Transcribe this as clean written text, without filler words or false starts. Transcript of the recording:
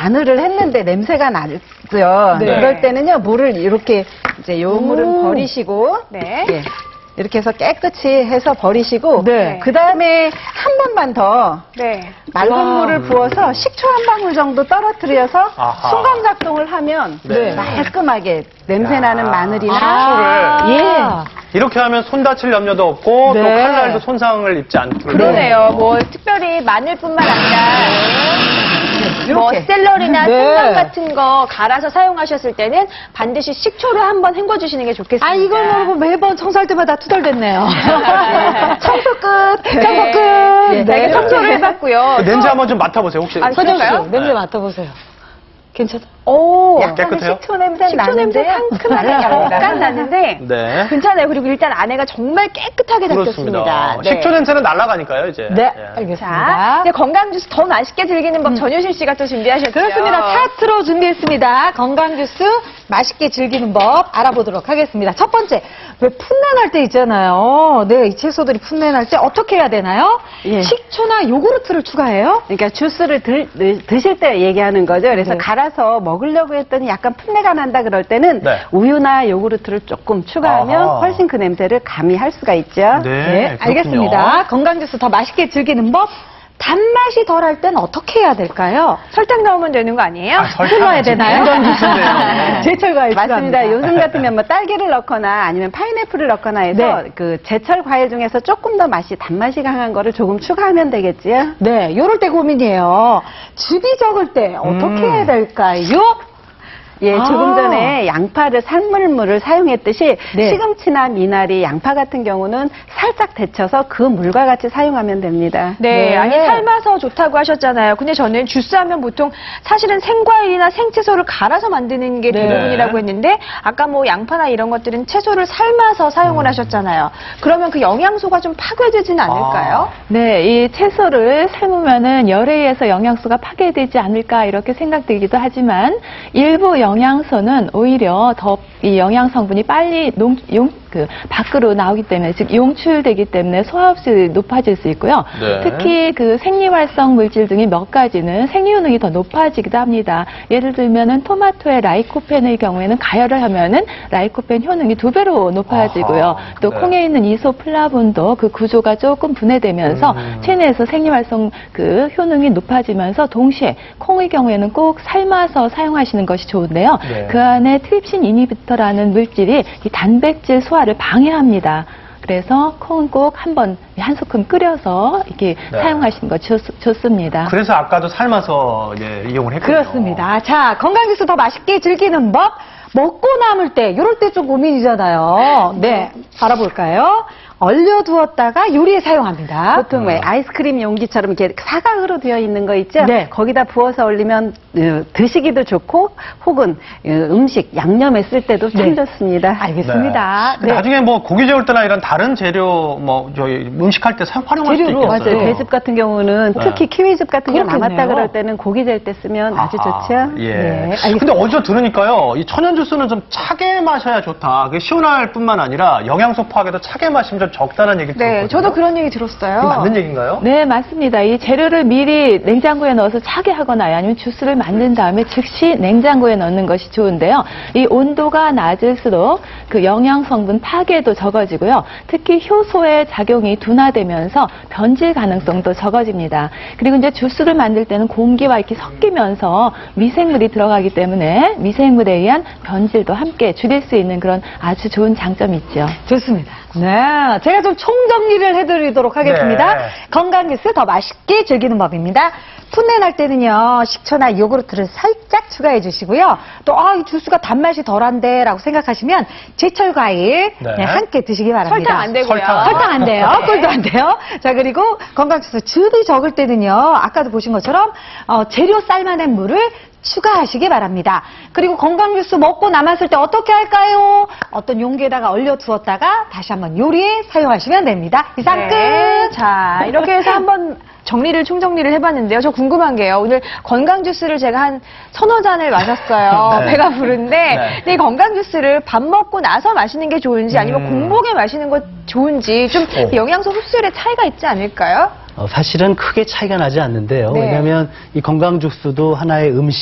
마늘을 했는데 냄새가 나죠. 네. 그럴 때는요, 물을 이렇게 이제 요 물은 버리시고, 네. 예, 이렇게 해서 깨끗이 해서 버리시고, 네. 그 다음에 한 번만 더 네. 맑은 물을 부어서 식초 한 방울 정도 떨어뜨려서 아하. 순간 작동을 하면 네. 말끔하게 냄새 야. 나는 마늘이나 식초를. 예. 이렇게 하면 손 다칠 염려도 없고 네. 또 칼날도 손상을 입지 않고. 그러네요. 뭐 특별히 마늘뿐만 아니라 뭐 이렇게. 샐러리나 네. 생강 같은 거 갈아서 사용하셨을 때는 반드시 식초를 한번 헹궈주시는 게 좋겠습니다. 아, 이걸 모르고 매번 청소할 때마다 투덜댔네요. 청소 끝. 청소 끝. 예, 네, 네. 청소를 해봤고요. 그 냄새 한번 좀 맡아보세요. 혹시. 아, 서정 씨, 그럴까요? 냄새 맡아보세요. 괜찮아? 오, 약간의 깨끗해요? 식초 냄새 식초 냄새 나는데요. 상큼하게 약간 나는데 네. 괜찮아요. 그리고 일단 안에가 정말 깨끗하게 그렇습니다. 닦였습니다. 네. 식초 냄새는 날아가니까요, 이제. 네, 예. 알겠습니다. 자, 이제 건강 주스 더 맛있게 즐기는 법 전효실 씨가 또 준비하셨죠. 그렇습니다. 차트로 준비했습니다. 건강 주스 맛있게 즐기는 법 알아보도록 하겠습니다. 첫 번째, 왜 풋내 날 때 있잖아요. 네, 이 채소들이 풋내 날 때 어떻게 해야 되나요? 예. 식초나 요구르트를 추가해요? 그러니까 주스를 드실 때 얘기하는 거죠. 그래서 네. 갈아서 먹으려고 했더니 약간 풋내가 난다 그럴 때는 네. 우유나 요구르트를 조금 추가하면 아하. 훨씬 그 냄새를 감히 할 수가 있죠. 네, 그렇군요. 알겠습니다. 건강 주스 더 맛있게 즐기는 법. 단맛이 덜할 땐 어떻게 해야 될까요? 설탕 넣으면 되는 거 아니에요? 아, 설탕은 풀러야 지금 되나요? 건강 주스인데요. 제철 과일 맞습니다. 추가합니다. 요즘 같으면 뭐 딸기를 넣거나 아니면 파인애플을 넣거나 해서 네. 그 제철 과일 중에서 조금 더 맛이 단맛이 강한 거를 조금 추가하면 되겠지요. 네, 요럴 때 고민이에요. 즙이 적을 때 어떻게 해야 될까요? 예, 아. 조금 전에 양파를 산물물을 사용했듯이 네. 시금치나 미나리, 양파 같은 경우는 살짝 데쳐서 그 물과 같이 사용하면 됩니다. 네, 네. 아니 삶아서 좋다고 하셨잖아요. 근데 저는 주스하면 보통 사실은 생과일이나 생채소를 갈아서 만드는 게 네. 대부분이라고 했는데 아까 뭐 양파나 이런 것들은 채소를 삶아서 사용을 하셨잖아요. 그러면 그 영양소가 좀 파괴되지는 않을까요? 네, 이 채소를 삶으면은 열에 의해서 영양소가 파괴되지 않을까 이렇게 생각되기도 하지만 일부 영양소는 오히려 더 이 영양 성분이 빨리 밖으로 나오기 때문에 즉 용출되기 때문에 소화흡수율이 높아질 수 있고요. 네. 특히 그 생리활성 물질 등이 몇 가지는 생리 효능이 더 높아지기도 합니다. 예를 들면은 토마토의 라이코펜의 경우에는 가열을 하면은 라이코펜 효능이 2배로 높아지고요. 아하, 또 네. 콩에 있는 이소플라본도 그 구조가 조금 분해되면서 체내에서 생리활성 그 효능이 높아지면서 동시에 콩의 경우에는 꼭 삶아서 사용하시는 것이 좋은데요. 네. 그 안에 트립신 이니비터라는 물질이 이 단백질 소화를 방해합니다. 그래서 콩은 꼭 한 소끔 끓여서 이렇게 네. 사용하시는 거 좋습니다. 그래서 아까도 삶아서 이제 이용을 했거든요. 그렇습니다. 자, 건강 주스 더 맛있게 즐기는 법. 먹고 남을 때, 요럴 때 좀 고민이잖아요. 네, 알아볼까요? 얼려두었다가 요리에 사용합니다. 보통 왜 아이스크림 용기처럼 이렇게 사각으로 되어 있는 거 있죠? 네. 거기다 부어서 올리면 드시기도 좋고 혹은 음식 양념에 쓸 때도 참 네. 좋습니다. 알겠습니다. 근데 나중에 뭐 고기 재울 때나 이런 다른 재료 뭐 저희 음식할 때 활용할 수도 재료로, 있겠어요. 맞아요. 배즙 같은 경우는 네. 특히 키위즙 같은 게 그렇겠네요. 남았다 그럴 때는 고기 젤 때 쓰면 아주 아하, 좋죠. 예. 네, 알겠습니다. 근데 어디서 들으니까요, 이 천연 주스는 좀 차게 마셔야 좋다. 그게 시원할 뿐만 아니라 영양소 파괴도 차게 마시면 좀 적다는 얘기 들었거든요. 네, 저도 그런 얘기 들었어요. 이거 맞는 얘기인가요? 네, 맞습니다. 이 재료를 미리 냉장고에 넣어서 차게 하거나 아니면 주스를 만든 다음에 즉시 냉장고에 넣는 것이 좋은데요. 이 온도가 낮을수록 그 영양 성분 파괴도 적어지고요. 특히 효소의 작용이 둔화되면서 변질 가능성도 적어집니다. 그리고 이제 주스를 만들 때는 공기와 이렇게 섞이면서 미생물이 들어가기 때문에 미생물에 의한 변질도 함께 줄일 수 있는 그런 아주 좋은 장점이 있죠. 좋습니다. 네, 제가 좀 총정리를 해드리도록 하겠습니다. 네. 건강 주스 더 맛있게 즐기는 법입니다. 풋내 날 때는요, 식초나 요구르트를 살짝 추가해 주시고요. 또, 이 주스가 단맛이 덜한데 라고 생각하시면 제철 과일 네. 함께 드시기 바랍니다. 설탕 안 되고요. 설탕 안 돼요. 꿀도 안 돼요. 자, 그리고 건강 주스 즙이 적을 때는요, 아까도 보신 것처럼 재료 삶아낸 물을 추가하시기 바랍니다. 그리고 건강 주스 먹고 남았을 때 어떻게 할까요? 어떤 용기에다가 얼려두었다가 다시 한번 요리에 사용하시면 됩니다. 이상 네. 끝! 자, 이렇게 해서 한번 총정리를 해봤는데요. 저 궁금한 게요. 오늘 건강 주스를 제가 한 서너 잔을 마셨어요. 네. 배가 부른데, 네. 근데 이 건강 주스를 밥 먹고 나서 마시는 게 좋은지 아니면 공복에 마시는 거 좋은지 좀 영양소 흡수율에 차이가 있지 않을까요? 사실은 크게 차이가 나지 않는데요. 네. 왜냐하면 이 건강 주스도 하나의 음식